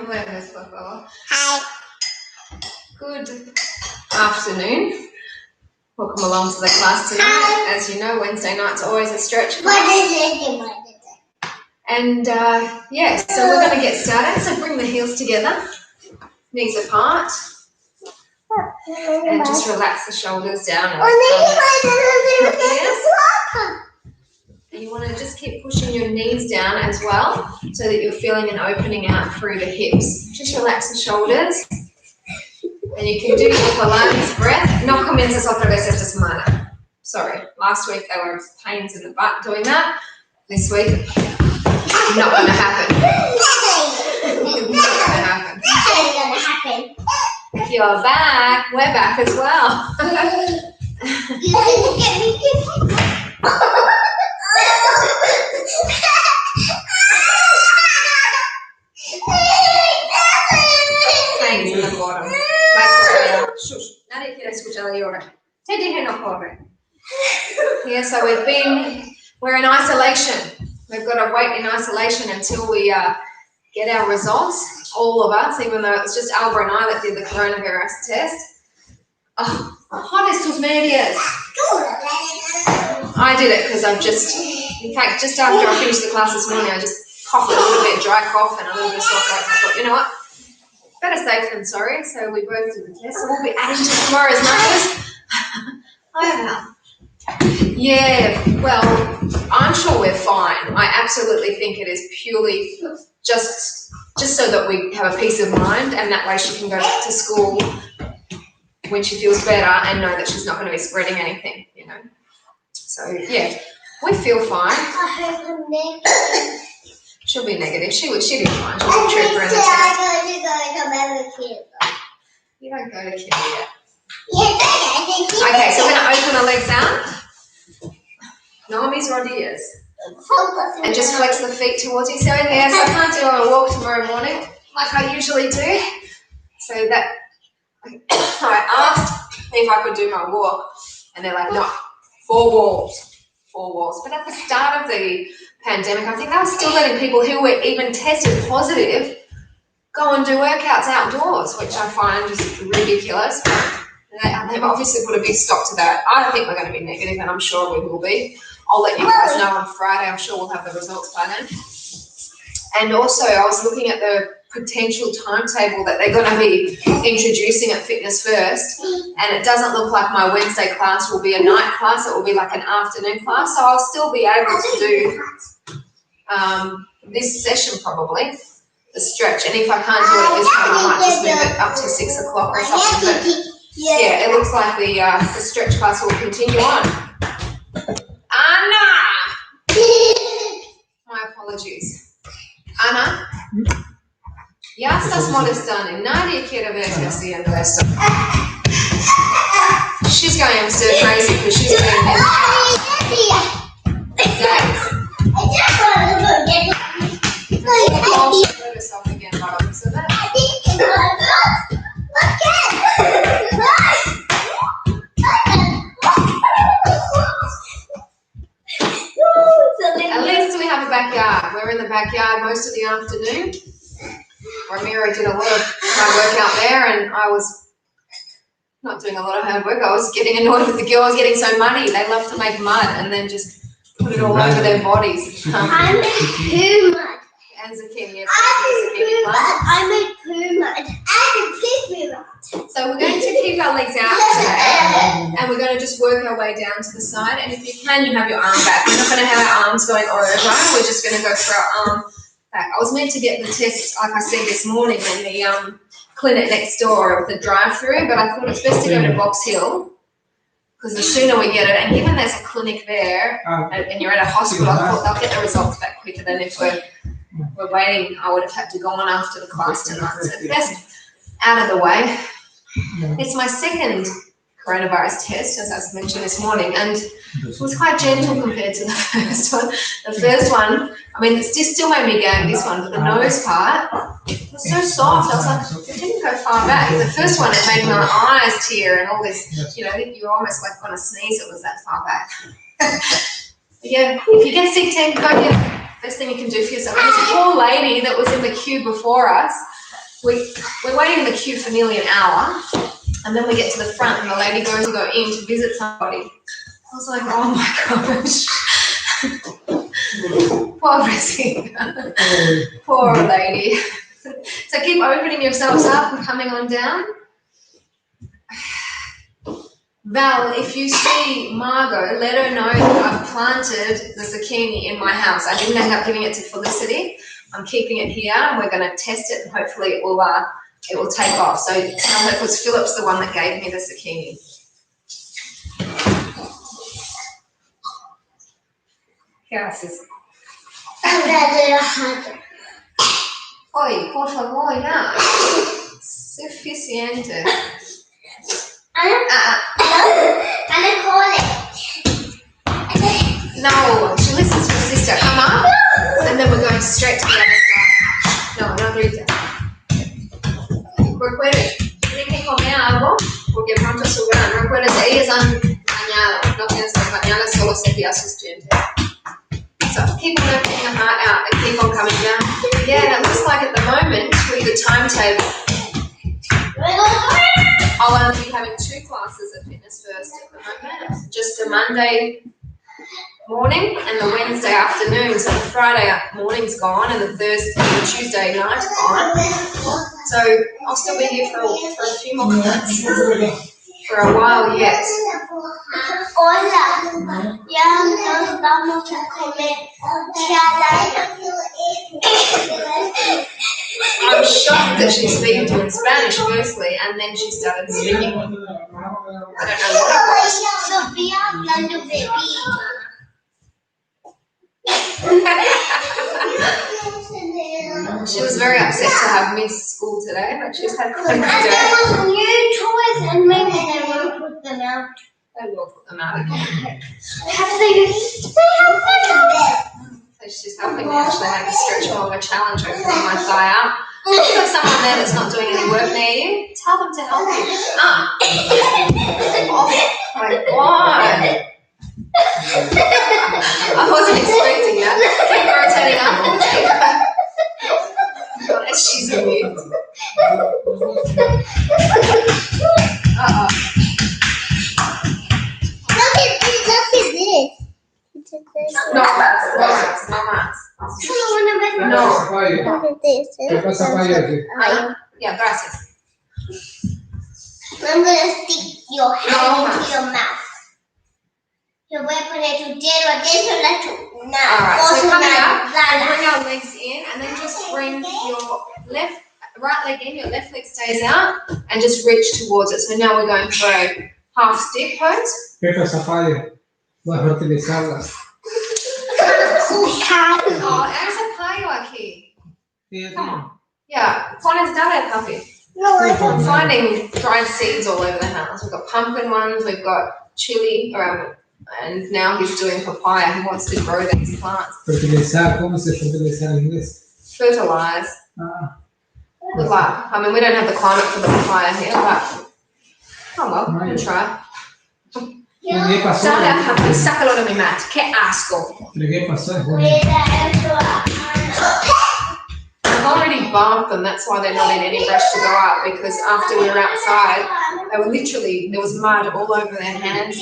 Buenas, por favor. Hi. Good afternoon. Welcome along to the class tonight. Hi. As you know, Wednesday night's always a stretch What class. is it? And so we're going to get started. So bring the heels together, knees apart, and just relax the shoulders down. And you want to just keep pushing your knees down as well so that you're feeling an opening out through the hips. Just relax the shoulders. And you can do your Pilates breath. No comienzas otra vez esta semana. Sorry, last week there were pains in the butt doing that. This week, not going to happen. Not going to happen. You're back. We're back as well. Pains in the bottom. Shush. Nadie quiere escuchar llorar. Te dije no corre. Yeah, so we're in isolation. We've got to wait in isolation until we get our results, all of us, even though it's just Alba and I that did the coronavirus test. Oh, jodes tus medias. I did it because in fact, just after I finished the class this morning, I just coughed a little bit, dry cough and a little bit of sore throat. I thought, you know what? Better safe than sorry. So we both did the test. So we'll be adding to tomorrow's numbers. Yeah, well, I'm sure we're fine. I absolutely think it is purely just so that we have a peace of mind, and that way she can go back to school when she feels better and know that she's not going to be spreading anything, you know. So, yeah, we feel fine. She'll be negative. She'll be fine. She'll be trooper in the test. You don't go to kindy yet. Okay, so we're going to open the legs out. No mis rodillas. And just flex the feet towards you. So yes, I can't do a walk tomorrow morning like I usually do. So that I asked if I could do my walk, and they're like, no, 4 walls. But at the start of the pandemic, I think they were still letting people who were even tested positive go and do workouts outdoors, which I find just ridiculous. They've obviously put a big stop to that. I don't think we're going to be negative, and I'm sure we will be. I'll let you guys know on Friday. I'm sure we'll have the results by then. And also, I was looking at the potential timetable that they're going to be introducing at Fitness First, and it doesn't look like my Wednesday class will be a night class. It will be like an afternoon class, so I'll still be able to do this session probably, the stretch. And if I can't do it at this time, I might just move it up to 6 o'clock or something. But yeah, it looks like the stretch class will continue on. Anna! My apologies. Ana, ya estás molestando. Nadie quiere verte haciendo esto. She's going stir crazy because she's been there. Oh, she hurt herself again, by the looks of it. At least we have a backyard. We're in the backyard most of the afternoon. Ramiro did a lot of hard work out there, and I was not doing a lot of hard work. I was getting annoyed with the girls getting so muddy. They love to make mud and then just put it all over their bodies. I make poo mud. And zucchini. I make poo mud. So we're going to keep our legs out today, and we're going to just work our way down to the side. And if you can, you have your arm back. We're not going to have our arms going over. We're just going to go for our arm back. I was meant to get the test, like I said this morning, in the clinic next door of the drive-through, but I thought it's best to go to Box Hill because the sooner we get it, and given there's a clinic there and you're at a hospital, I thought they'll get the results back quicker than if we're waiting. I would have had to go on after the class tonight. So it's best out of the way. It's my second coronavirus test, as I mentioned this morning, and it was quite gentle compared to the first one. The first one, I mean, it still made me gag this one, but the nose part was so soft. I was like, it didn't go far back. The first one, it made my eyes tear and all this, you know, you're almost like going to sneeze, it was that far back. Yeah, if you get sick, go get best thing you can do for yourself. And this poor lady that was in the queue before us, we're waiting in the queue for nearly an hour, and then we get to the front and the lady goes to go in to visit somebody. I was like, oh my gosh. Poor lady. So keep opening yourselves up and coming on down. Val, if you see Margot, let her know that I've planted the zucchini in my house. I didn't end up giving it to Felicity. I'm keeping it here and we're going to test it and hopefully it will take off. So tell her, because Philip's the one that gave me the zucchini. Gracias. Oi, por favor, ya. Suficiente. No, she listens to her sister. Come up, and then we're going straight to the other side. No, no grita. Recuerde, tiene que comer algo porque pronto subirán. Recuerde, ellas han bañado. No tienes que bañar, solo cepillar sus dientes. So keep on opening your heart out and keep on coming down. Yeah, and it looks like at the moment, with the timetable, I'll only be having 2 classes at Fitness First at the moment. Just the Monday morning and the Wednesday afternoon. So the Friday morning's gone and the Tuesday night's gone. So I'll still be here for a few more months. For a while yet. Hola, ya nos vamos a comer. I'm shocked that she's speaking to in Spanish firstly and then she started speaking. I don't know what it was. Sofía hablando bebida. She was very upset to have missed school today, but she's had quite a good day. And there was new toys and maybe they won't put them out. They will put them out again. Have they have fun with it? So she's helping me actually make a stretch longer challenge opening my thigh out. If you've got someone there that's not doing any work near you, tell them to help you. Oh my God. I wasn't expecting that. Keep rotating up. God, she's amused. Uh-oh. Look at this. No más. No. Look at this. Yeah, gracias. I'm going to stick your hand into your mouth. Yo voy a poner tu dedo adentro de tu mouth. Alright, so coming up, bring our legs in and then just bring your right leg in, your left leg stays out and just reach towards it. So now we're going for a half stick pose. Pepe Zapallo, voy a fertilizarlas. Oh, eres a payo aquí. Yeah, pones dale, puppy. I'm finding dried seeds all over the house. We've got pumpkin ones, we've got chili, and now he's doing papaya. He wants to grow these plants. Fertilizar, ¿cómo se fertiliza en inglés? Fertilize. Good luck. I mean, we don't have the climate for the papaya here, but oh well, we can try. Dale, puppy, sácalo de mi mat. Qué asco. ¿Qué pasó? I've already bumped them, that's why they're not in any rush to go up, because after we were outside, they were literally, there was mud all over their hands,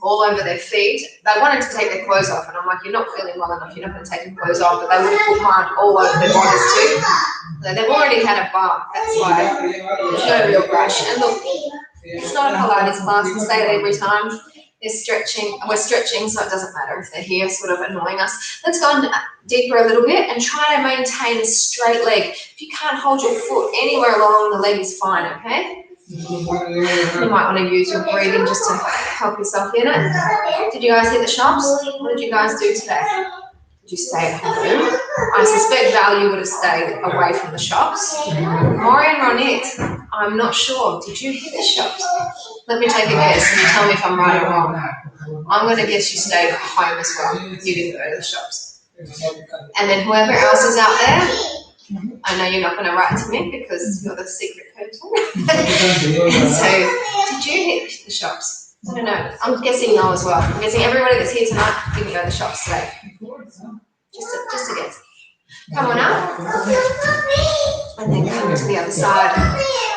all over their feet. They wanted to take their clothes off, and I'm like, you're not feeling well enough, you're not going to take your clothes off, but they would have put mud all over their bodies too. So they've already had a bath, that's why there's no real rush. And look, it's not a Pilates class, we say it every time. They're stretching, we're stretching, so it doesn't matter if they're here sort of annoying us. Let's go deeper a little bit and try to maintain a straight leg. If you can't hold your foot anywhere along the leg is fine, okay? You might want to use your breathing just to help yourself in it. Did you guys hit the shops? What did you guys do today? Did you stay at home? I suspect Val, you would have stayed away from the shops. Maury and Ronette, I'm not sure. Did you hit the shops? Let me take a guess and you tell me if I'm right or wrong. I'm going to guess you stayed at home as well. You didn't go to the shops. And then whoever else is out there, I know you're not going to write to me because you're the secret person. So, did you hit the shops? I don't know. I'm guessing no as well. I'm guessing everybody that's here tonight didn't go to the shops today. Just a guess. Come on up. And then come to the other side.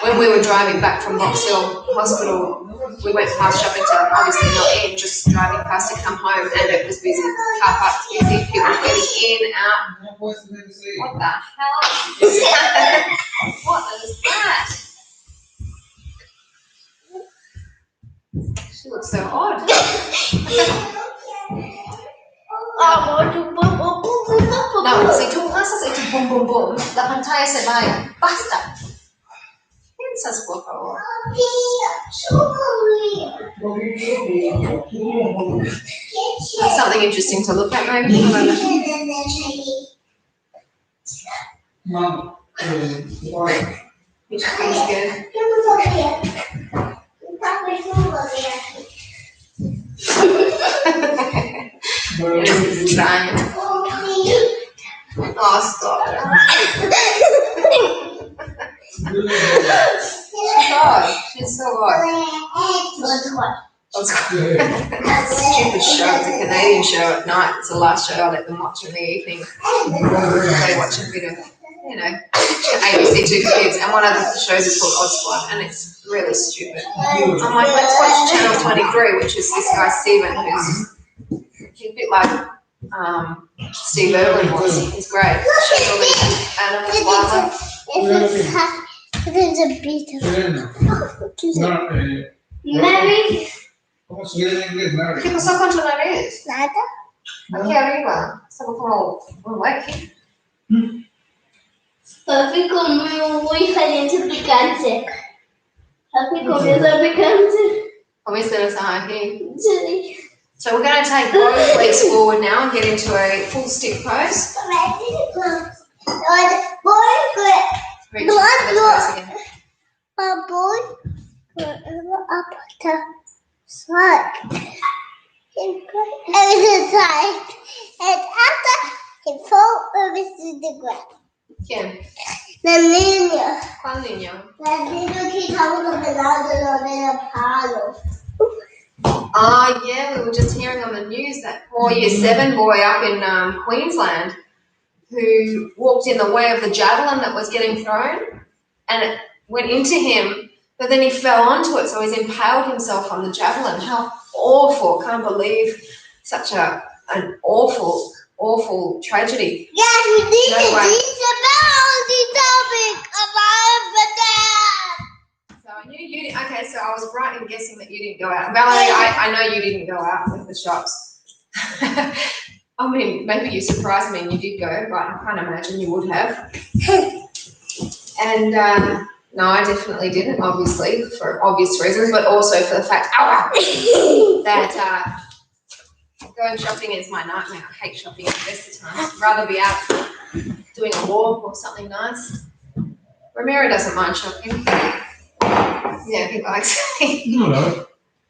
When we were driving back from Box Hill Hospital, we went past shopping centre, obviously not in, just driving past to come home, and it was busy. Car park's busy, people getting in, out. What the hell? What is that? She looks so odd. No, se tu pasas y tu bum bum bum, la pantalla se vaya. Basta. Piensas, por favor. That's something interesting to look at, maybe. Mom, Which feels good. It's trying. Oh, stop. God, she's so odd. Stupid show. It's a Canadian show at night. It's the last show I let them watch in the evening. They watch a bit of, ABC Two for Kids, and one of the shows is called Odd Squad, and it's really stupid. I'm like, let's watch Channel 23, which is this guy Steven, he's a bit like Steve Irwin was. He's great. Shows all these animals, wildlife. There's a bit of Mary. ¿Cómo se dice en inglés, Mary? ¿Qué pasó con tu nariz? Nada. Aquí arriba. Estaba como un hueco. Papi comió muy caliente picante. Papi comió la picante. Comiste los aquí. Sí. So we're going to take both legs forward now and get into a full stick pose. Reach for the toes again. A boy up the side. And put over the side. And after he fall over to the ground. ¿Quién? La niña. ¿Cuál niño? La niña que estaba caminando en el palo. Oh, yeah, we were just hearing on the news that poor Year 7 boy up in Queensland who walked in the way of the javelin that was getting thrown, and it went into him, but then he fell onto it, so he's impaled himself on the javelin. How awful. Can't believe such an awful tragedy. Yes, we need No to way. teach about the topic about that. So I knew you didn't. Okay, so I was right in guessing that you didn't go out. Valerie, I know you didn't go out with the shops. I mean, maybe you surprised me and you did go, but I can't imagine you would have. And no, I definitely didn't, obviously, for obvious reasons, but also for the fact that going shopping is my nightmare. I hate shopping at the best of times. I'd rather be out doing a walk or something nice. Ramiro doesn't mind shopping. Yeah, he likes it. No.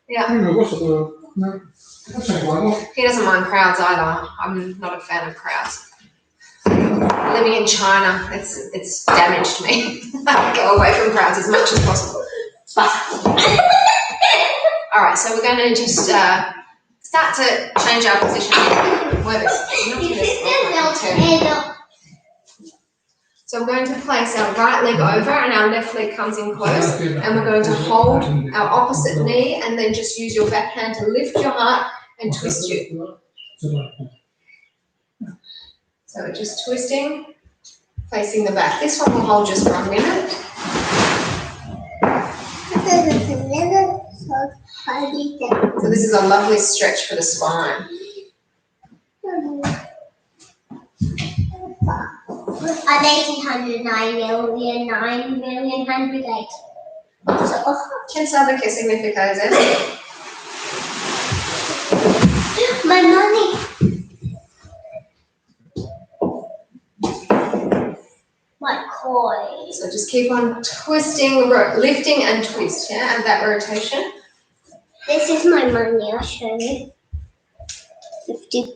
Yeah. No me gusta, pero no. No sé cuándo. He doesn't mind crowds either. I'm not a fan of crowds. Living in China, it's damaged me. I go away from crowds as much as possible. But all right, so we're going to just start to change our position. So we're going to place our right leg over and our left leg comes in close, and we're going to hold our opposite knee and then just use your back hand to lift your heart and twist you. So we're just twisting, facing the back. This one will hold just for a minute. So this is a lovely stretch for the spine. At 1809 million, 9 million, 108. ¿Quién sabe qué significa eso? My money. My coin. So just keep on twisting, lifting and twist, yeah, and that rotation. This is my money, I'll show you. $50.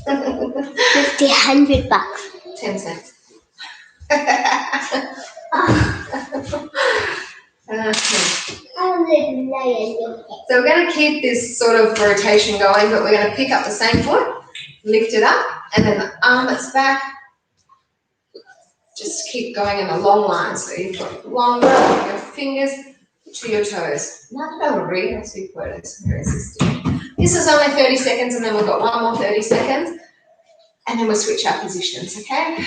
50, $100. 10 cents. So we're going to keep this sort of rotation going, but we're going to pick up the same foot, lift it up, and then the arm that's back, Just keep going in a long line. So you've got longer your fingers to your toes. Not over read, I'll see what it is. This is only 30 seconds, and then we've got one more 30 seconds, and then we'll switch our positions, okay?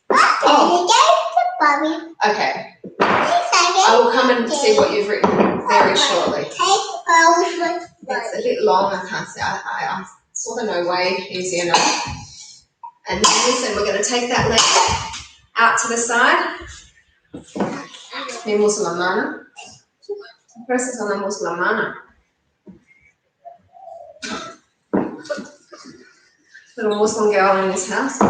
Oh. Okay. I will come and see what you've written very shortly. It's a bit long, I can't see. I saw the no way easy enough. And then listen, we're going to take that leg out to the side. Vemos la mano. Presses sonamos la mano. Little Muslim girl in this house. I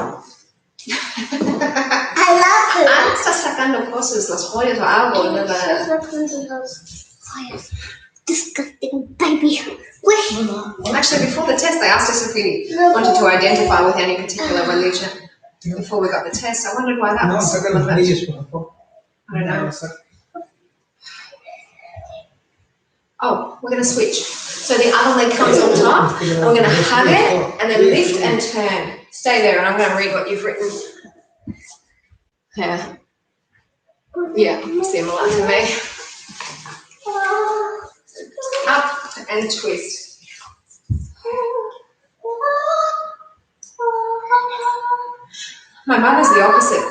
love her. Ah, estás sacando cosas, las joyas o algo de la... Disgusting baby. Actually, before the test, they asked us if we wanted to identify with any particular religion. Before we got the test, I wondered why that was. saca los anillos, por favor. I don't know. Oh, we're going to switch. So the other leg comes on top, and we're going to hug it, and then lift and turn. Stay there, and I'm going to read what you've written. Yeah. Yeah, similar to me. Up and twist. My mother's the opposite.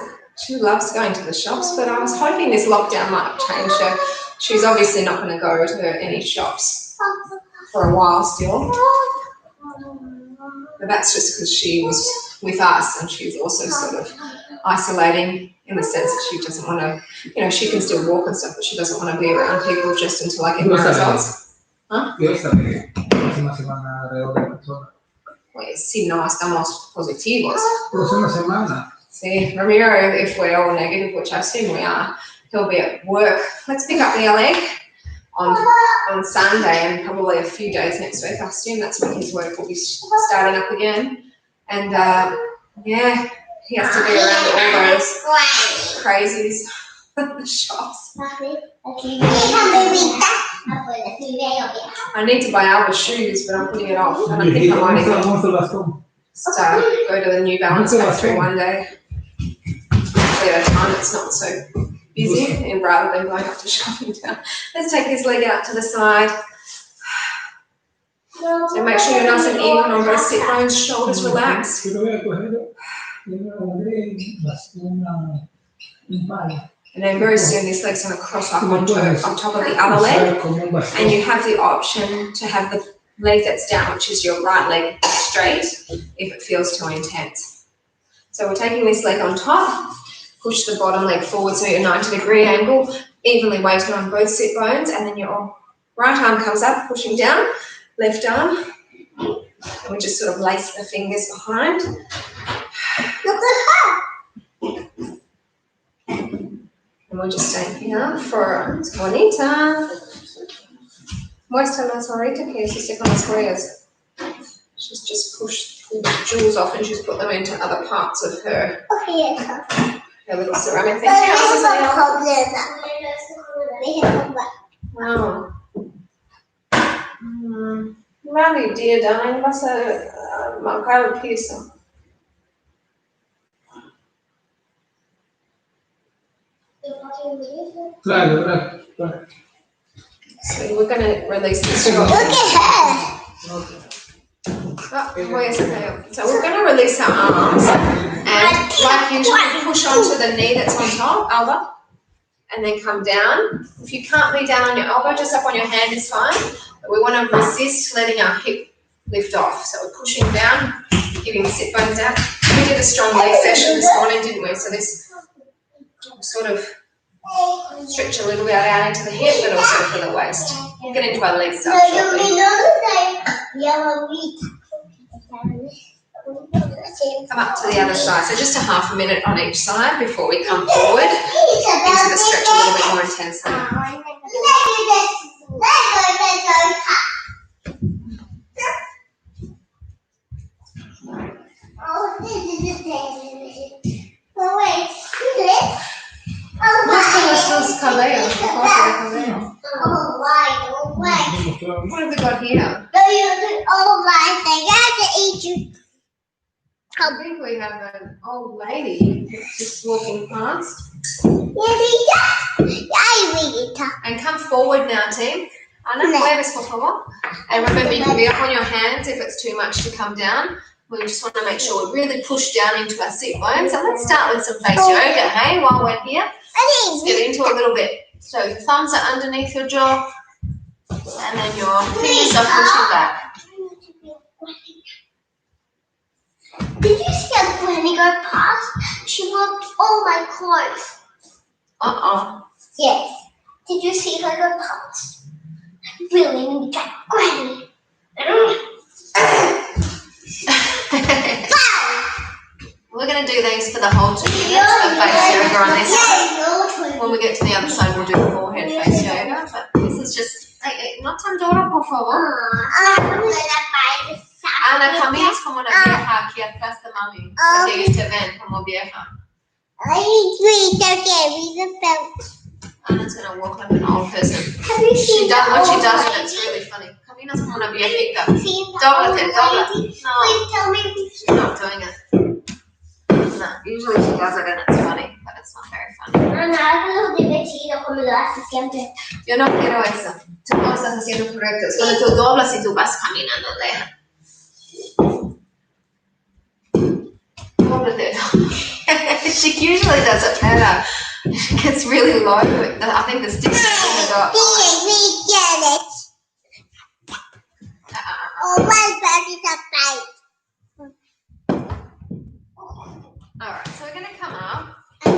She loves going to the shops, but I was hoping this lockdown might change her. She's obviously not going to go to any shops for a while still. But that's just because she was with us, and she's also sort of isolating in the sense that she doesn't want to, you know, she can still walk and stuff, but she doesn't want to be around people just until I get my results. ¿Ah? Pues sí, no estamos positivos. Pues una semana. See, Ramiro, if we're all negative, which I assume we are, he'll be at work. Let's pick up the leg on Sunday and probably a few days next week. I assume that's when his work will be starting up again. And yeah, he has to be around all those crazies at the shops. I need to buy Alba shoes, but I'm putting it off. And I think I might even just go to the New Balance factory one day. At a time it's not so busy, and rather than going up to shopping town. Let's take this leg out to the side. So make sure you're nice and even on both sit bones, shoulders relaxed. And then very soon this leg's going to cross up on top of the other leg, and you have the option to have the leg that's down, which is your right leg, straight if it feels too intense. So we're taking this leg on top, push the bottom leg forward so you're 90-degree angle, evenly weighted on both sit bones, and then your right arm comes up, pushing down, left arm, and we just sort of lace the fingers behind. Look at her. And we'll just stay here for Juanita. Muéstranos ahorita que hiciste con las huellas. She's just pushed the jewels off and she's put them into other parts of her, her little ceramic thing. Wow. Rally, dear darling, vas a marcar el piso. Claro. So we're going to release the straw. Look at her. So we're going to release our arms, and like usual, push onto the knee that's on top, Alba, and then come down. If you can't lay down on your elbow, just up on your hand is fine. But we want to resist letting our hip lift off. So we're pushing down, giving the sit bones out. We did a strong leg session this morning, didn't we? So this sort of stretch a little bit out into the hip, but also for the waist. We'll get into our leg stuff shortly. Come up to the other side. So just a half a minute on each side before we come forward into the stretch a little bit more intensely. What have we got here? I think we have an old lady just walking past. And come forward now, team. Ana, mueves, por favor. And remember, you can be up on your hands if it's too much to come down. We just want to make sure we really push down into our sit bones. So let's start with some face yoga, hey, while we're here. Let's get into a little bit. So your thumbs are underneath your jaw, and then your fingers are pushing back. Did you see that Granny go past? She wants all my clothes. Yes. Did you see her go past? I really need that Granny. We're going to do these for the whole 2 minutes of face yoga on this side. When we get to the other side, we'll do forehead face yoga. But this is just, no tan duro, por favor. Ana, caminas como una vieja aquí atrás de mami. Así ellos te ven como vieja. Ana's going to walk like an old person. She does what she does, and it's really funny. Caminas como una viejita. Dóblate. No, Please tell me. she's not doing it. No, usually she does it and it's funny, but it's not very funny. Yo no quiero eso. Tú no estás haciendo correcto. Es cuando tú doblas y tú vas caminando lejos. She usually does it better. She gets really low. I think the sticks are going to go up. Alright, so we're going to come up and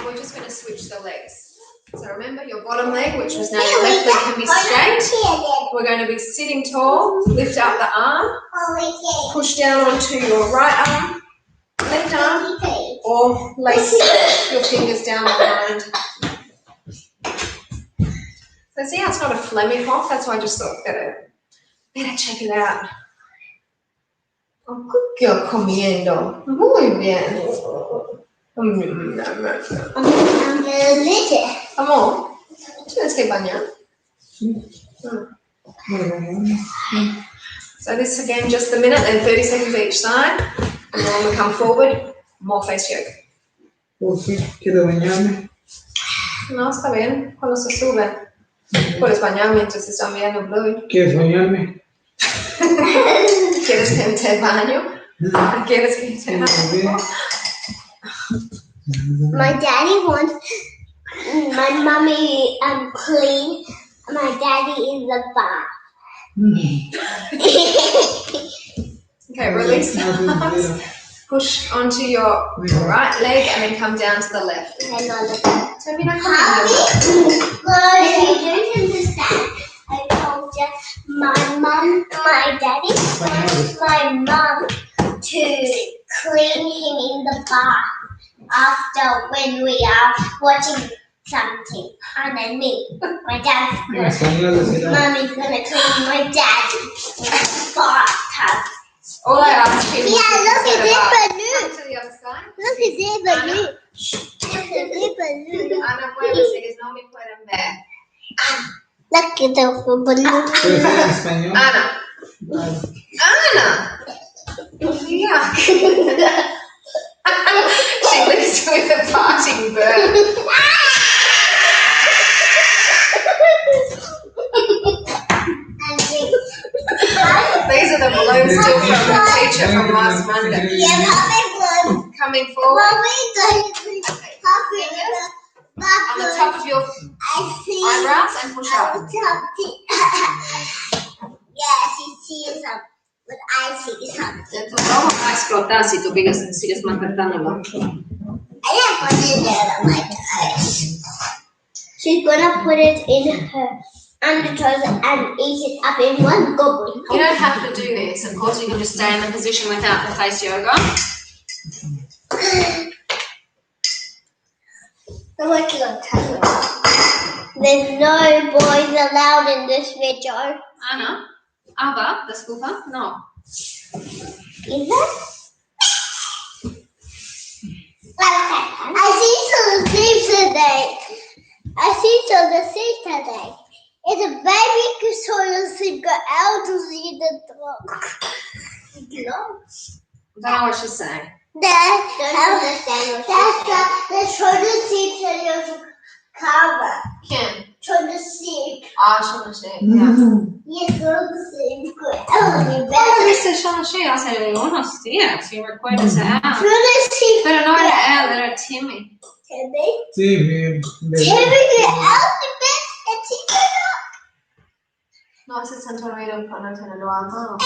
we're just going to switch the legs. So remember your bottom leg, which was now your left leg, can be straight. We're going to be sitting tall, lift out the arm, push down onto your right arm, left arm, or lace your fingers down behind. So see how it's not a phlegmy cough? That's why I just thought better check it out. Oh, good girl comiendo. Muy bien. Amor, tienes que bañar. So this again, just a minute, then 30 seconds each side. And then when we come forward, more face yoga. ¿Quiero bañarme? No, está bien. Cuando se sube, puedes bañar mientras se está mirando blue. ¿Quieres bañarme? ¿Quieres que te baño? ¿Quieres que te baño? My daddy wants my mommy clean. My daddy in the bath. Okay, release the arms. Push onto your right leg and then come down to the left. So we don't come in. If you don't understand, I told you my daddy wants my mom to clean him in the bath after when we are watching something. And then me, my dad, mommy's gonna clean my daddy in the bathtub. All I ask him Yeah, look at this balloon. Come to the other side. Look at this balloon. Look at this balloon. Ana, muévese, que no me pueden ver. Look at the balloon. ¿Puedes hablar en español? Ana. Ana! Yeah. She lives with a parting bird. These are the balloons still from the teacher from last Monday. Coming forward. On the top of your eyebrows and push up. Yeah, she sees them, but I see some. Entonces vamos a explotar si tú sigues maltratándolo. I didn't put it there on my toes. She's gonna put it in her undertoes and eat it up in one gobble. You don't have to do this. Of course, you can just stay in the position without the face yoga. I'm working on camera. There's no boys allowed in this video. Ana, aber, disculpa, no. Is there? I see some sleeves today. It's a baby Victoria's Secret elderly the dog. I don't know what she's saying. That's trying to see the camera. Kim. Trying to see. Trying to see. Yeah. Yes, trying to see. Quando disse trying to see, I said, eu não sei. Se recuerdas a ela. Trying to see. Pero no era ela, era Timmy. Timmy? Timmy. Timmy, get out the bed and take it up. No, se sentó reído con el tenedor.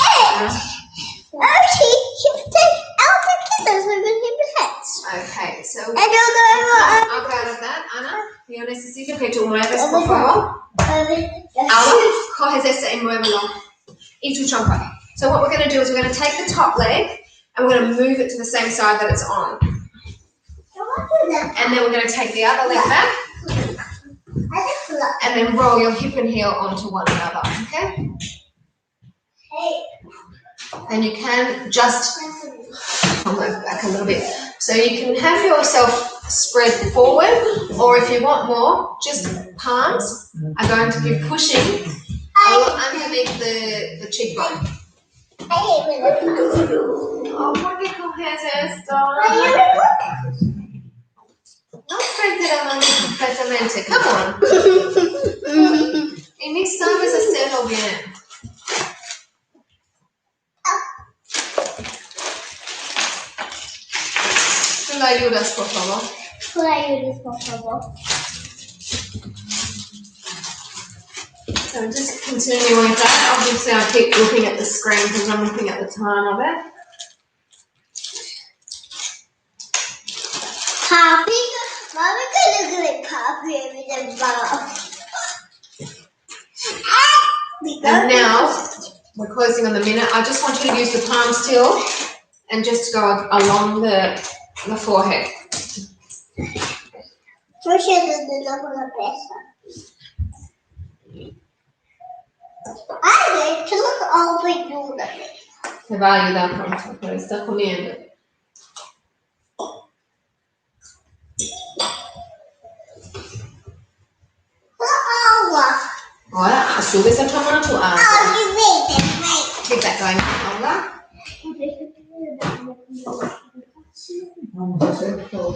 She take out the kittens with his heads. Okay, so I don't know. I'll go out of that, Ana. Yo necesito que tú mueves, por favor. Ahora, coges ese y muévelo. Y tu trompa. So what we're going to do is we're going to take the top leg and we're going to move it to the same side that it's on. And then we're going to take the other leg back and then roll your hip and heel onto one another, okay? And you can just come back a little bit. So you can have yourself spread forward, or if you want more, just palms are going to be pushing underneath the cheekbone. Oh, ¿por qué coges esto? No frente la mano completamente. Come on. Y ni sabes hacerlo bien. ¿Tú la ayudas, por favor? Tú la ayudas, por favor. So just continuing with that. Obviously, I keep looking at the screen because I'm looking at the time of it. Poppy, Mama gonna do it, Poppy, with the ball. And now we're closing on the minute. I just want you to use the palm still and just go along the forehead. First, you do the number pesa. I like to look over you. Te va a ayudar pronto, pero está comiendo. Ahora, subes el tono a tu agua. Keep that going. Ahora. Vamos a hacer todo.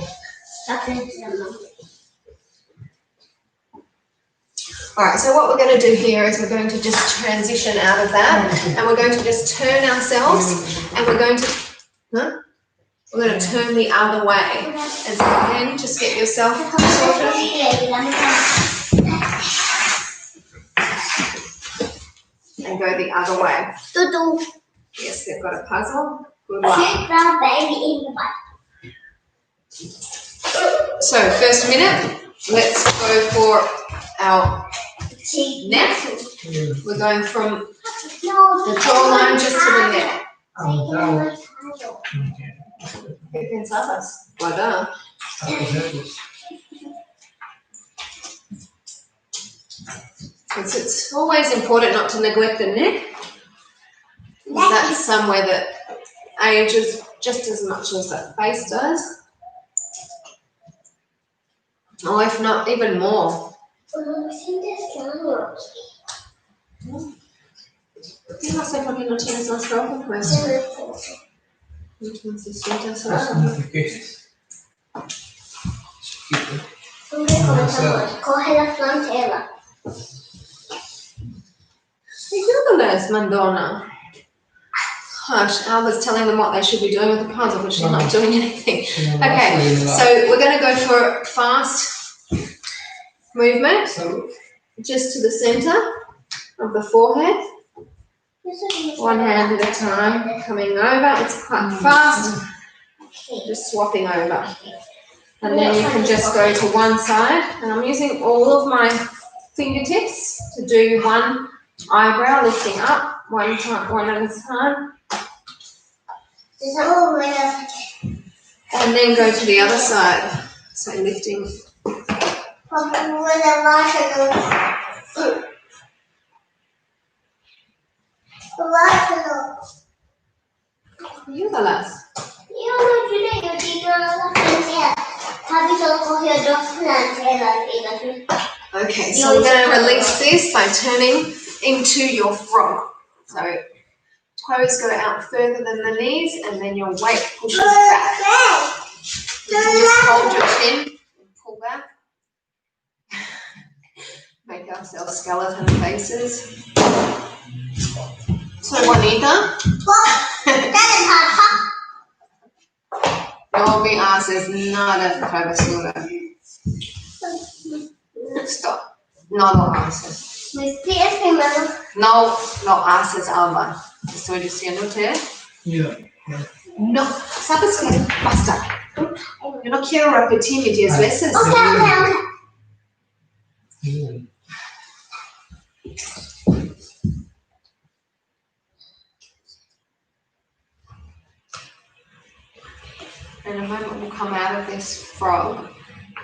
Alright, so what we're going to do here is we're going to just transition out of that and we're going to just turn ourselves and we're going to turn the other way. And so again, just get yourself sorted. And go the other way. Yes, they've got a puzzle. Good luck. So, first minute, let's go for our neck. We're going from the jawline just to the neck. ¿Qué pensabas? ¿Verdad? It's always important not to neglect the neck. That's somewhere that ages just as much as that face does. Or if not, even more. Yo no sé por qué no tienes más ropa puesta. No necesitas Coge la frontera. Ayúdales, Madonna. Gosh, Alba's telling them what they should be doing with the puzzle, but she's not doing anything. Okay, so we're going to go for fast movement, just to the center of the forehead. One hand at a time, coming over. It's quite fast, just swapping over. And then you can just go to one side. And I'm using all of my fingertips to do one eyebrow, lifting up, one at a time. And then go to the other side. So lifting. Ayúdalas. Okay, so we're going to release this by turning into your frog. So toes go out further than the knees, and then your weight pushes back. You can just hold your chin and pull back. Make ourselves skeleton faces. So Juanita, no me haces nada travesura. Stop. No lo haces. Mis pies primero. No lo haces, Alba. Estoy diciéndote. Yeah. No, ¿sabes qué? Basta. Yo no quiero repetirme 10 veces. Okay. Yeah. In a moment, we'll come out of this frog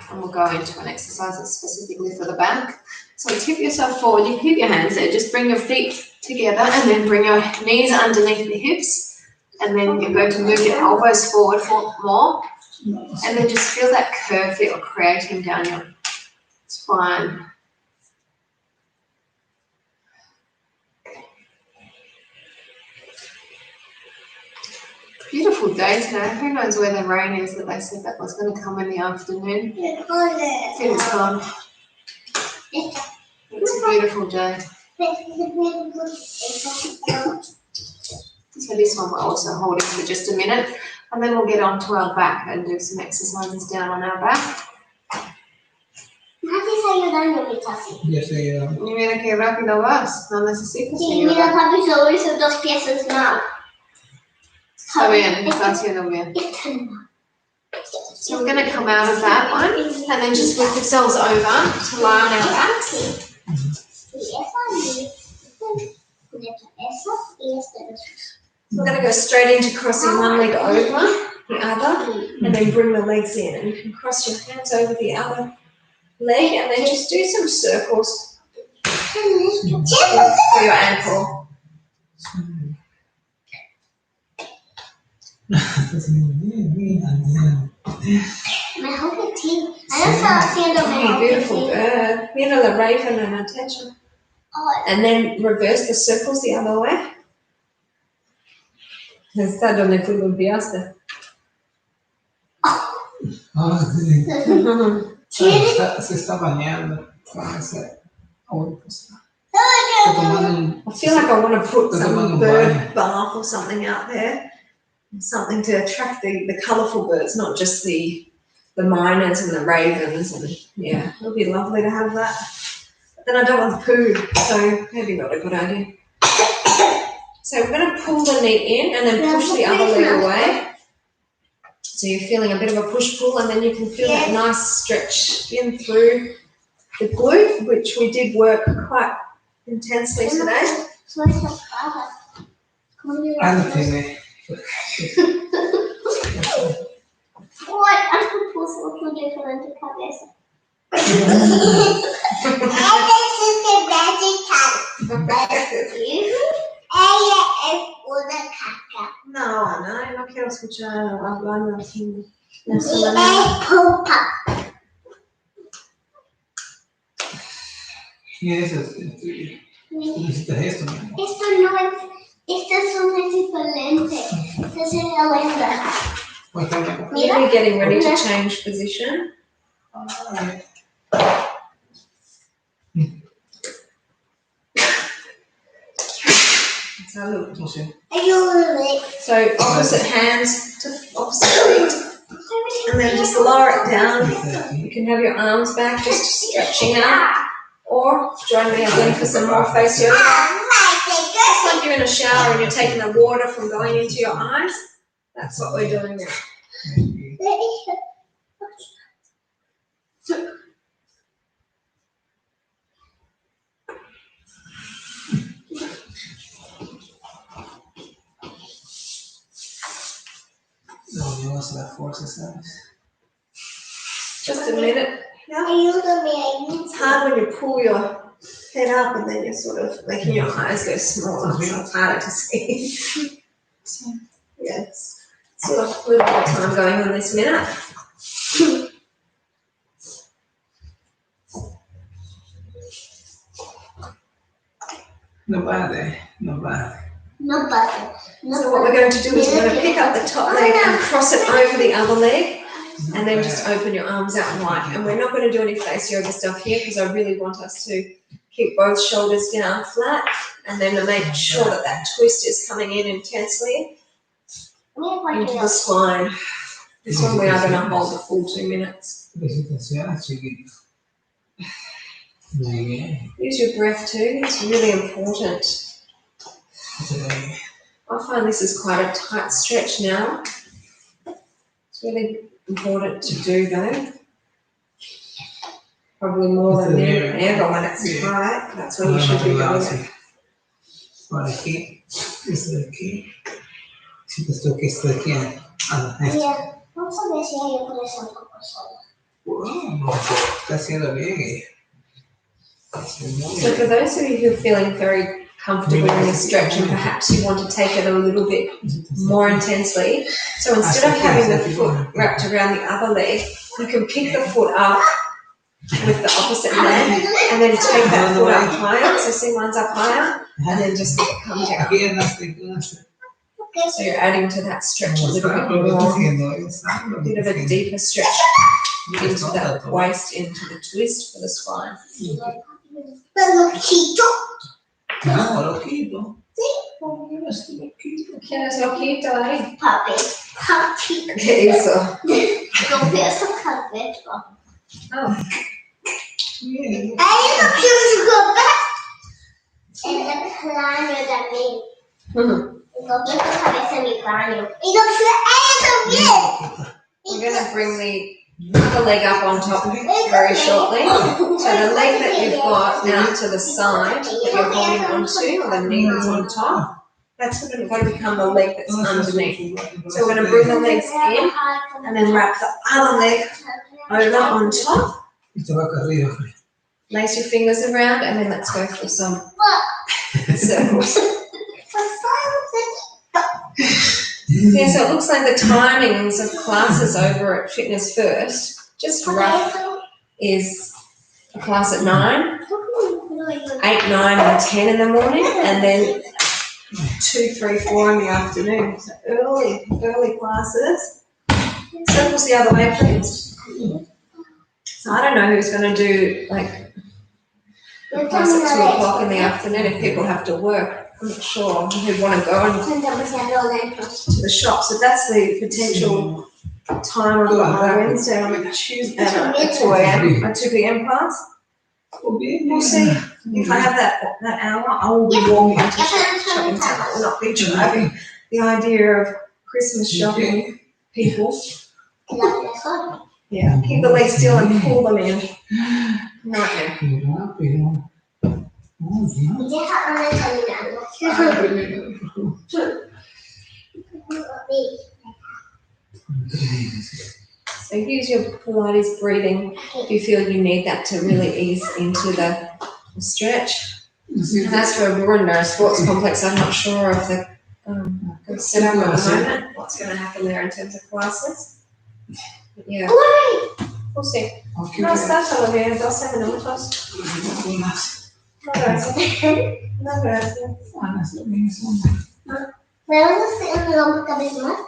and we'll go into an exercise that's specifically for the back. So tip yourself forward. You keep your hands there. Just bring your feet together and then bring your knees underneath the hips. And then you're going to move your elbows forward for more. And then just feel that curve that you're creating down your spine. Beautiful day today. Who knows where the rain is that they said that was going to come in the afternoon. I think it's gone. It's a beautiful day. So this one we're also holding for just a minute, and then we'll get onto our back and do some exercises down on our back. Yes, I am. Y mira qué rápido vas, no necesitas Sí, mira, ayuda. papi, solo hizo 2 piezas más. Está bien, está haciendo bien. So we're going to come out of that one, and then just flip ourselves over to lie on our backs. We're going to go straight into crossing one leg over the other, and then bring the legs in. And you can cross your hands over the other leg, and then just do some circles for your ankle. Mejor que ti. Ana estaba haciendo mejor que Beautiful ti. bird. Mira la raven and attention. And then reverse the circles the other way. Está donde tú lo enviaste. Ah, sí. Se está bañando. I feel like I want to put some bird bath or something out there. Something to attract the colourful birds, not just the miners and the ravens. And yeah, it would be lovely to have that. But then I don't want poo, so maybe not a good idea. So we're going to pull the knee in and then push the other leg away. So you're feeling a bit of a push-pull, and then you can feel that nice stretch in through the glute, which we did work quite intensely today. What? I could puso otro diferente cabeza. Ella es una caca. No, no quiero escuchar hablando así. Es popa. ¿Qué es eso? Necesitas esto, ¿no? Esto no es, estas son diferentes. Esta es la lengua. We're getting ready to change position. So opposite hands to opposite feet, and then just lower it down. You can have your arms back, just stretching out, or join me again for some more face yoga. It's like you're in a shower and you're taking the water from going into your eyes. That's what we're doing now. No hace la fuerza, ¿sabes? Just a minute. Yeah. Ayúdame. It's hard when you pull your head up and then you're sort of making your eyes go smaller, so it's harder to see. So, yeah, it's sort of a little bit of time going on this minute. No vale, no vale. No button. No So what we're going to do is we're going to pick up the top leg and cross it over the other leg, and then just open your arms out wide. And we're not going to do any face yoga stuff here because I really want us to keep both shoulders down flat, and then to make sure that that twist is coming in intensely into the spine. This one we are going to hold the full 2 minutes. Use your breath too, it's really important. I find this is quite a tight stretch now. It's really important to do though. Probably more than ever when it's tight. That's when you should be doing it. Por aquí, esto de aquí. Si esto que está aquí. Mira, vamos a ver si yo puedo hacer un poco sola. Wow, está haciendo bien. So for those of you who are feeling very comfortable in this stretch and perhaps you want to take it a little bit more intensely, so instead of having the foot wrapped around the other leg, you can pick the foot up with the opposite leg and then take that foot up higher. So see, mine's up higher, and then just let it come down. So you're adding to that stretch a little bit more, a bit of a deeper stretch into that waist, into the twist for the spine. No, loquito. ¿Quién es loquito ahí? Papi. ¿Qué hizo? Confieso cabello. Oh. Bien. Ahí no quiero jugar. En el cráneo también. Confieso cabeza en mi cráneo. Y no sé, también. We're going to bring the other leg up on top very shortly. So the leg that you've got now to the side that you're holding onto, or the knee that's on top, that's going to become the leg that's underneath. So we're going to bring the legs in and then wrap the other leg over on top. Lace your fingers around and then let's go for some circles. Yeah, so it looks like the timings of classes over at Fitness First, just rough, is a class at 9, 8, 9 and 10 in the morning, and then 2, 3, 4 in the afternoon. So early classes. Circles the other way, please. So I don't know who's going to do like a class at 2 o'clock in the afternoon if people have to work. I'm not sure who'd want to go to the shop. So that's the potential time of the Wednesday on a Tuesday at 2 a.m. a 2 p.m. class. We'll see. If I have that hour, I will be walking into shopping centre. I will not be driving. The idea of Christmas shopping people. Yeah, keep the legs still and pull them in. Nightmare. So use your Pilates breathing if you feel you need that to really ease into the stretch. And as for Burunda Sports Complex, I'm not sure of the setup at the moment, what's going to happen there in terms of classes. But yeah, we'll see. No está todavía, 12 minutos. No, gracias. No, gracias. ¿Me vas a hacer una cabeza más?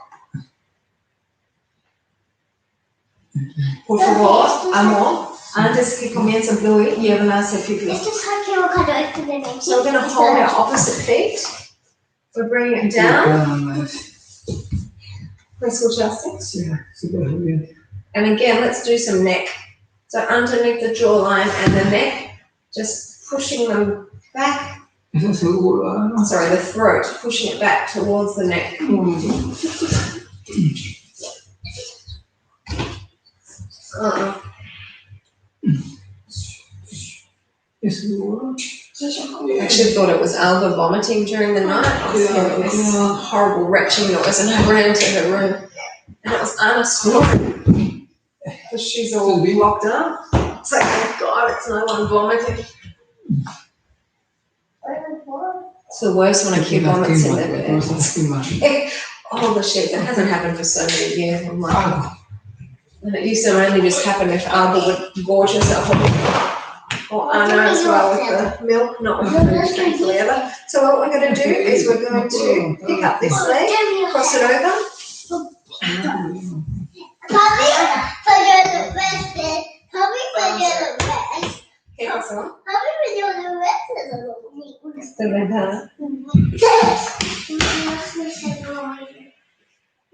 Por favor, amor, antes que comience Bluey, llévala a hacer pipí. Esto es equivocado, esto de aquí. So we're going to hold our opposite feet. We're bringing it down. Wrist gymnastics. And again, let's do some neck. So underneath the jawline and the neck, just pushing them back. Sorry, the throat, pushing it back towards the neck. I actually thought it was Alba vomiting during the night. I was hearing this horrible retching noise and I ran into her room. And it was Anna snoring because she's all locked up. It's like, oh God, it's no one vomiting. It's the worst when a kid vomits in their bed. Oh, the shit, that hasn't happened for so many years. I'm like, oh. And it used to only just happen if Alba would gorge herself. Or Anna as well with the milk, not with the food, thankfully ever. So what we're going to do is we're going to pick up this leg, cross it over. Keep us on. Still in her.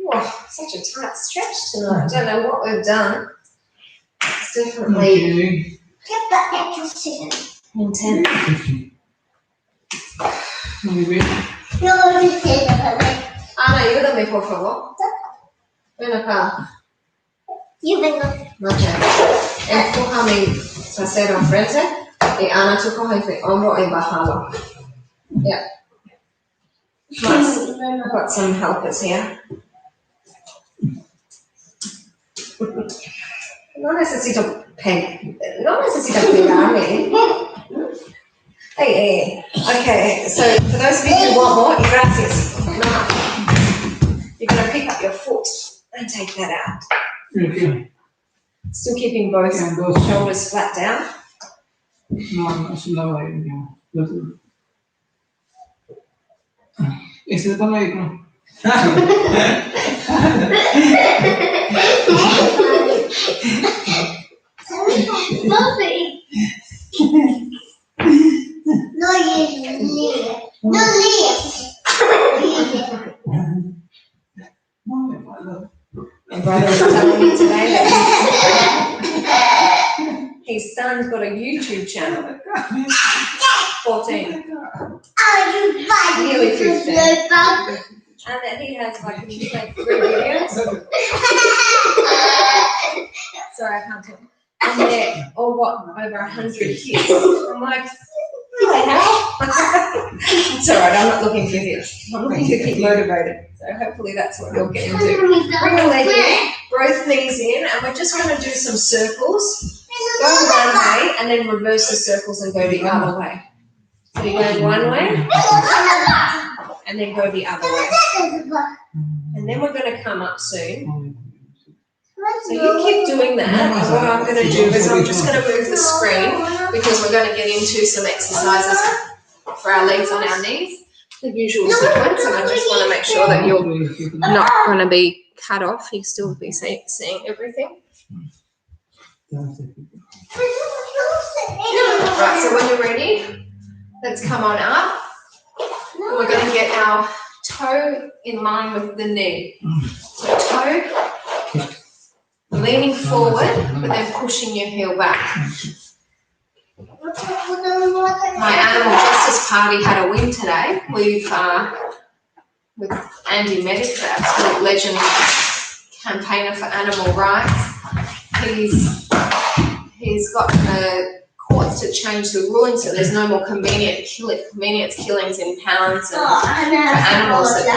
Oh, such a tight stretch tonight. I don't know what we've done. It's definitely intense. Ana, ayúdame, por favor. Ven acá. Ok. Empuja mi trasero enfrente y Ana, tú coges mi hombro y bájalo. Yeah. Nice. I've got some helpers here. No necesito pegarme. Hey. Okay, so for those of you who want more, gracias. You're going to pick up your foot and take that out. Okay. Still keeping both shoulders flat down. No, ese está médico. My brother was telling me today that his son's got a YouTube channel. 14. Nearly 15. And that he has like 3 videos. Sorry, I can't talk. And they're all over 100 kids. I'm like, what the hell? It's alright, I'm not looking for hits. I'm looking to keep motivated. So hopefully that's what you'll get into. Bring the leg in, both knees in, and we're just going to do some circles. Go one way and then reverse the circles and go the other way. So you go one way and then go the other way. And then we're going to come up soon. So you keep doing that, and what I'm going to do is I'm just going to move the screen because we're going to get into some exercises for our legs on our knees, the usual sequence, and I just want to make sure that you're not going to be cut off, you still be seeing everything. Right, so when you're ready, let's come on up. And we're going to get our toe in line with the knee. So toe leaning forward, but then pushing your heel back. My Animal Justice Party had a win today. With Andy Medic, the absolute legend campaigner for animal rights. He's got the courts to change the ruling so there's no more convenience killings in pounds and for animals that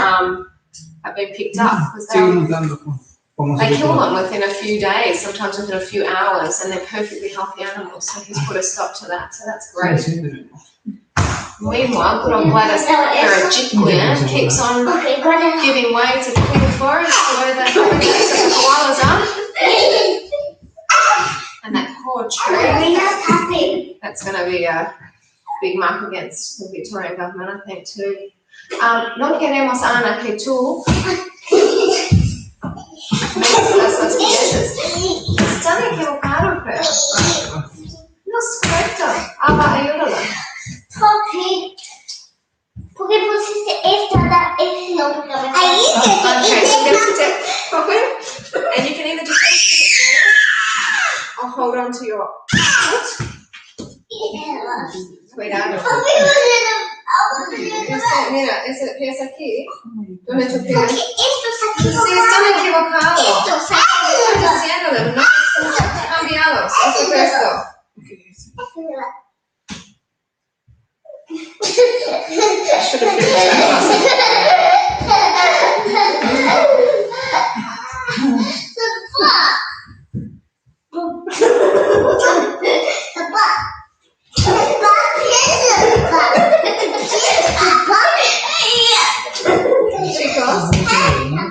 have been picked up. They kill them within a few days, sometimes within a few hours, and they're perfectly healthy animals. So he's put a stop to that. So that's great. Meanwhile, good old Gladys Berejiklian keeps on giving way to Queen Forest the way the koalas are. And that poor tree, that's going to be a big mark against the Victorian government, I think, too. No queremos, Ana, que tú las piezas. Están equivocados, pero no es correcto. Ayúdala. ¿Por qué pusiste esta? No, porque ahí okay, so just and you can either just push it down or hold on to your foot. Cuidado. Mira, ese pie es aquí. ¿Dónde tu pie? Sí, están equivocados. Estoy diciéndole, no están cambiados. Eso es esto. I should have finished Chicos,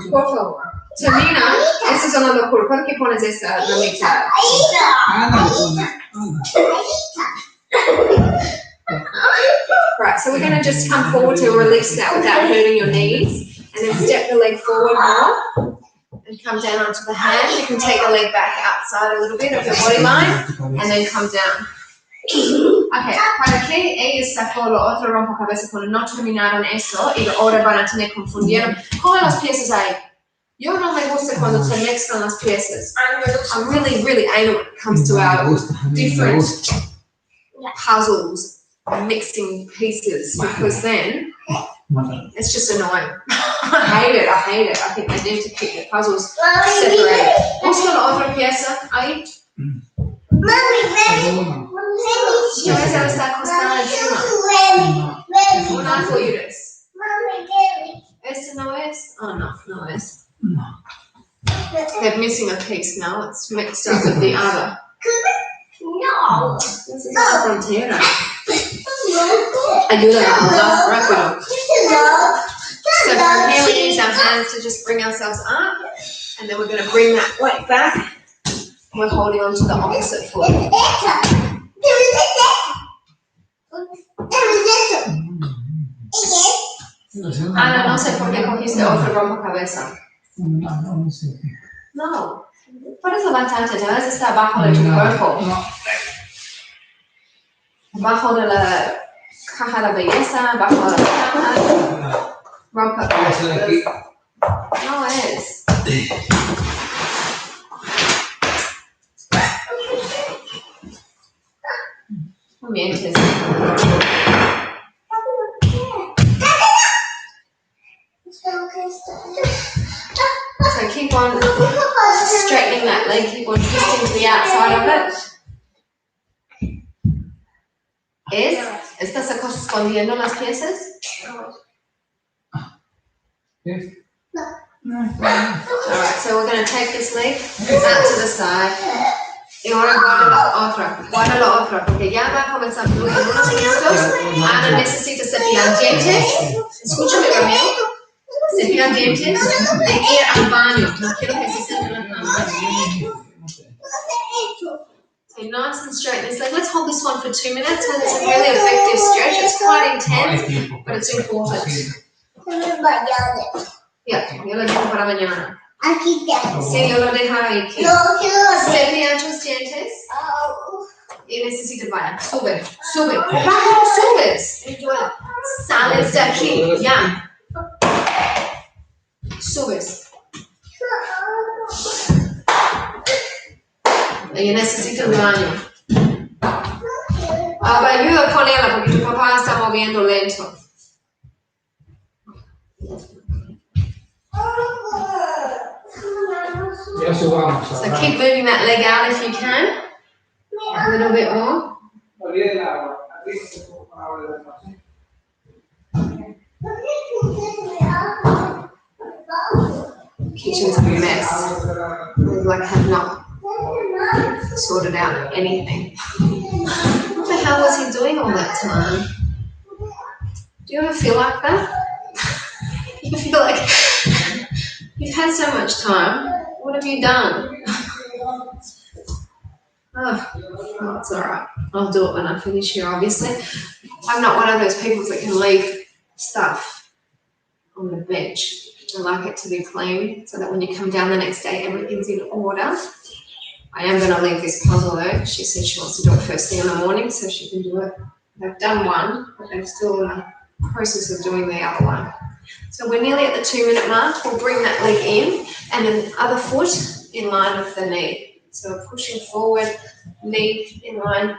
por favor. Tamina, esta es una locura. ¿Por qué pones esta la mitad? we're going to just come forward to release that without hurting your knees, and then step the leg forward more and come down onto the hand. You can take the leg back outside a little bit of your body line and then come down. Ok, para que ella solo otro rompecabezas cuando no terminaron eso y ahora van a tener confundieron con las piezas ahí. Yo no me gusta cuando se mezclan las piezas. I'm really, really anal when it comes to our different puzzles, mixing pieces, because then it's just annoying. I hate it. I think they need to keep the puzzles separated. Busca la otra pieza ahí. Mami, No, esa está acostada encima. What I thought you this. Este no es? Oh no, no es. They're missing a piece now. It's mixed up with the other. No. This is la frontera. Ayúdala, rápido. So from here we use our hands to just bring ourselves up, and then we're going to bring that weight back. We're holding on to the opposite foot. Ana, no sé por qué cogiste otro rompecabezas. No sé. No, puedes levantarte, debes estar abajo de tu cuerpo. Abajo de la caja de belleza, abajo de la caja. Rompecabezas. No es. Mientes. So keep on straightening that leg, keep on twisting to the outside of it. ¿Estás escondiendo las piezas? Yes. Alright, so we're going to take this leg out to the side. Y ahora guarda la otra, porque ya va a comenzar en unos minutos. Ana necesita cepillar dientes. Escúchame, Ramiro. Cepillar dientes y ir al baño. No quiero que se sienten en la cama. So nice and straight. It's like, let's hold this one for 2 minutes, and it's a really effective stretch. It's quite intense, but it's important. Yeah, yo lo dejo para mañana. Aquí está. Sí, yo lo dejo ahí. No quiero Cepillar tus dientes. Y necesito vaya. Sube. Rápido, subes. Sales de aquí. Ya. Subes. Y necesito el baño. Ahora ayuda con ella porque tu papá está moviendo lento. Ya subamos. So keep moving that leg out if you can. A little bit more. Kitchen's a mess. Like I have not sorted out anything. What the hell was he doing all that time? Do you ever feel like that? You feel like you've had so much time. What have you done? Oh, it's alright. I'll do it when I finish here, obviously. I'm not one of those people that can leave stuff on the bench. I like it to be clean so that when you come down the next day, everything's in order. I am going to leave this puzzle though. She said she wants to do it first thing in the morning so she can do it. They've done one, but they're still in the process of doing the other one. So we're nearly at the 2-minute mark. We'll bring that leg in and then the other foot in line with the knee. So we're pushing forward, knee in line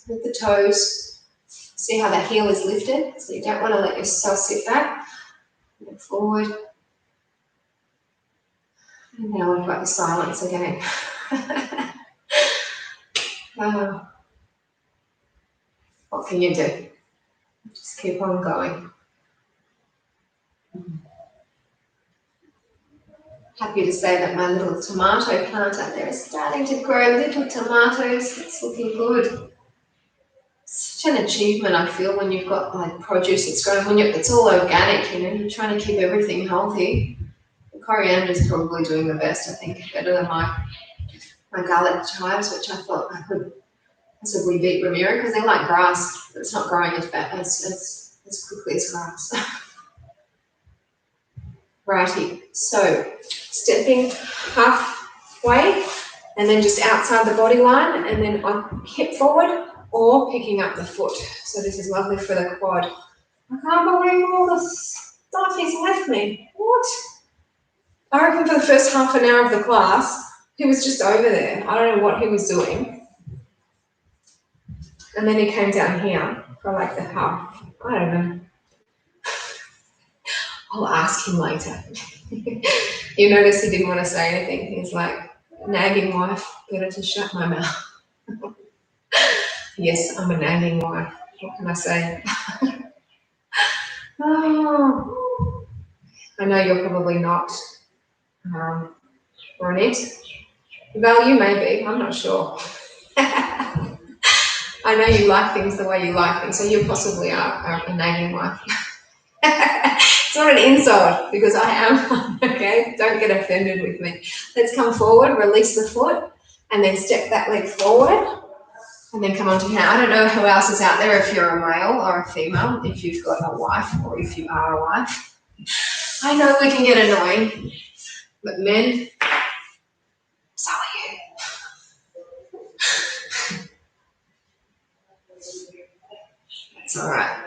with the toes. See how the heel is lifted? So you don't want to let yourself sit back. Look forward. And now we've got the silence again. What can you do? Just keep on going. Happy to say that my little tomato plant out there is starting to grow little tomatoes. It's looking good. Such an achievement I feel when you've got like produce that's growing. When it's all organic, you know, you're trying to keep everything healthy. The coriander is probably doing the best, I think, better than my garlic chives, which I thought I could possibly beat Ramiro because they like grass. It's not growing as as quickly as grass. Righty, so stepping halfway and then just outside the body line and then on hip forward or picking up the foot. So this is lovely for the quad. I can't believe all the stuff he's left me. What? I reckon for the first half an hour of the class, he was just over there. I don't know what he was doing. And then he came down here for like the half. I don't know. I'll ask him later. You notice he didn't want to say anything. He's like, nagging wife, better to shut my mouth. Yes, I'm a nagging wife. What can I say? Oh, I know you're probably not, Ronit. Well, you may be. I'm not sure. I know you like things the way you like them, so you possibly are a nagging wife. It's not an insult because I am, okay? Don't get offended with me. Let's come forward, release the foot, and then step that leg forward, and then come onto here. I don't know who else is out there, if you're a male or a female, if you've got a wife or if you are a wife. I know we can get annoying, but men, so are you. It's all right.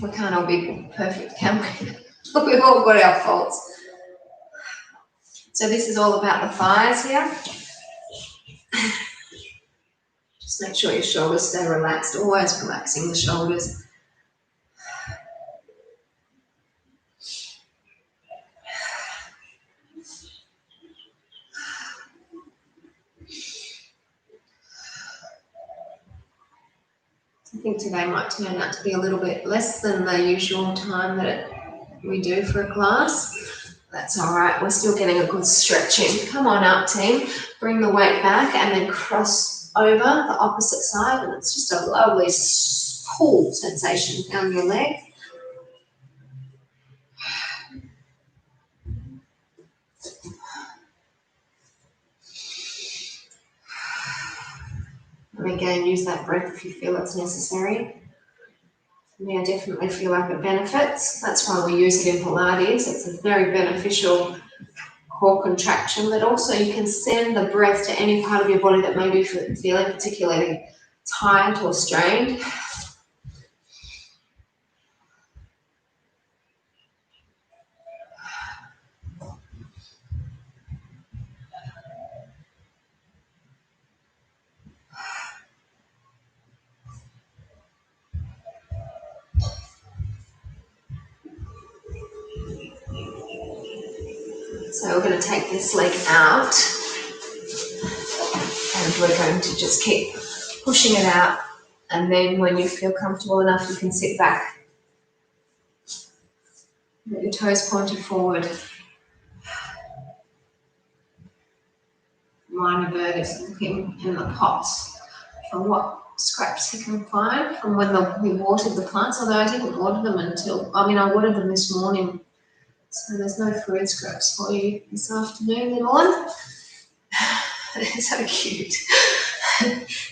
We can't all be perfect, can we? We've all got our faults. So this is all about the thighs here. Just make sure your shoulders stay relaxed, always relaxing the shoulders. I think today might turn out to be a little bit less than the usual time that we do for a class. That's all right, we're still getting a good stretch in. Come on up, team. Bring the weight back and then cross over the opposite side, and it's just a lovely pull sensation down your leg. And again, use that breath if you feel it's necessary. For me, I definitely feel like it benefits. That's why we use it in Pilates. It's a very beneficial core contraction, but also you can send the breath to any part of your body that may be feeling particularly tight or strained. So we're going to take this leg out and we're going to just keep pushing it out, and then when you feel comfortable enough you can sit back. Get your toes pointed forward. Minor bird is looking in the pots for what scraps he can find from when we watered the plants, although I didn't water them I watered them this morning. So there's no food scraps for you this afternoon, little one. They're so cute.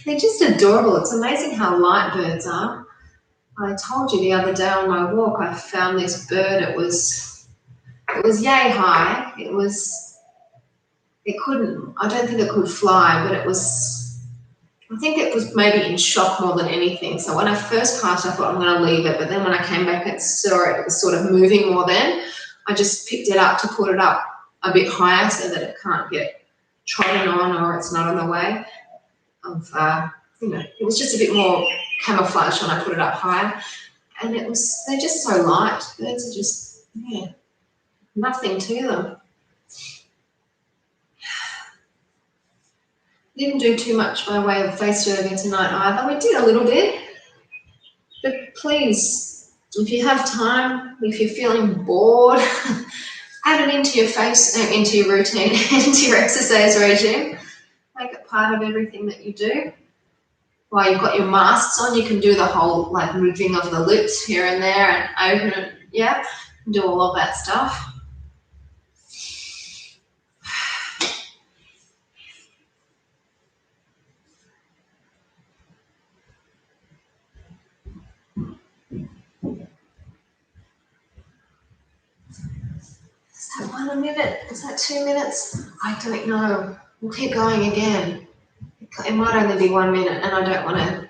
They're just adorable. It's amazing how light birds are. I told you the other day on my walk I found this bird. It was yay high. I don't think it could fly, but I think it was maybe in shock more than anything. So when I first passed, I thought I'm going to leave it. But then when I came back and saw it, it was sort of moving more then. I just picked it up to put it up a bit higher so that it can't get trodden on or it's not in the way of, it was just a bit more camouflage when I put it up higher. And they're just so light. Birds are just, nothing to them. Didn't do too much by way of face yoga tonight either. We did a little bit. But please, if you have time, if you're feeling bored, add it into your routine, into your exercise regime. Make it part of everything that you do. While you've got your masks on, you can do the whole moving of the lips here and there and open it, do all of that stuff. 1 a minute? Is that 2 minutes? I don't know. We'll keep going again. It might only be 1 minute, and I don't want to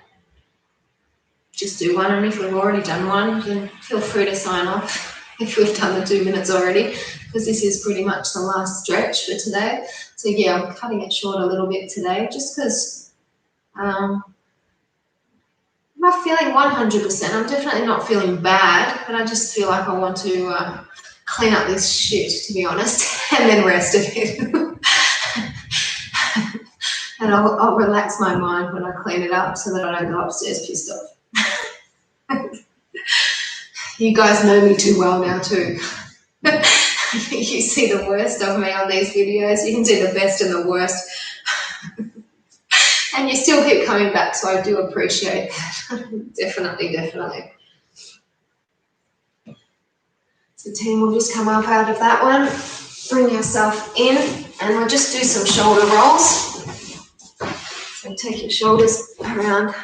just do one. And if we've already done one, then feel free to sign off if we've done the 2 minutes already, because this is pretty much the last stretch for today. So yeah, I'm cutting it short a little bit today, just because I'm not feeling 100%. I'm definitely not feeling bad, but I just feel like I want to clean up this shit, to be honest, and then rest a bit. And I'll relax my mind when I clean it up so that I don't go upstairs pissed off. You guys know me too well now too. You see the worst of me on these videos. You can see the best and the worst. And you still keep coming back, so I do appreciate that. Definitely. So team, we'll just come up out of that one. Bring yourself in, and we'll just do some shoulder rolls. So take your shoulders around.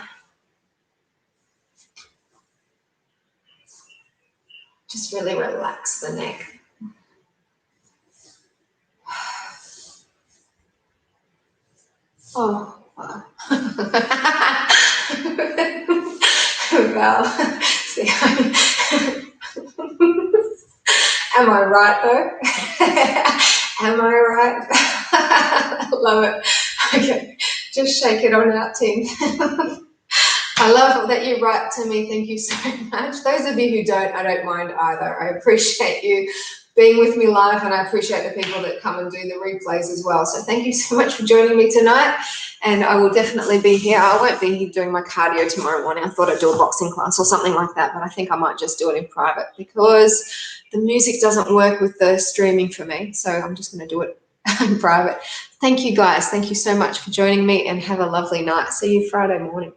Just really relax the neck. Oh, wow. Well, see, am I right though? Am I right? I love it. Okay, just shake it on out, team. I love that you write to me. Thank you so much. Those of you who don't, I don't mind either. I appreciate you being with me live, and I appreciate the people that come and do the replays as well. So thank you so much for joining me tonight, and I will definitely be here. I won't be here doing my cardio tomorrow morning. I thought I'd do a boxing class or something like that, but I think I might just do it in private because the music doesn't work with the streaming for me. So I'm just going to do it in private. Thank you guys. Thank you so much for joining me, and have a lovely night. See you Friday morning.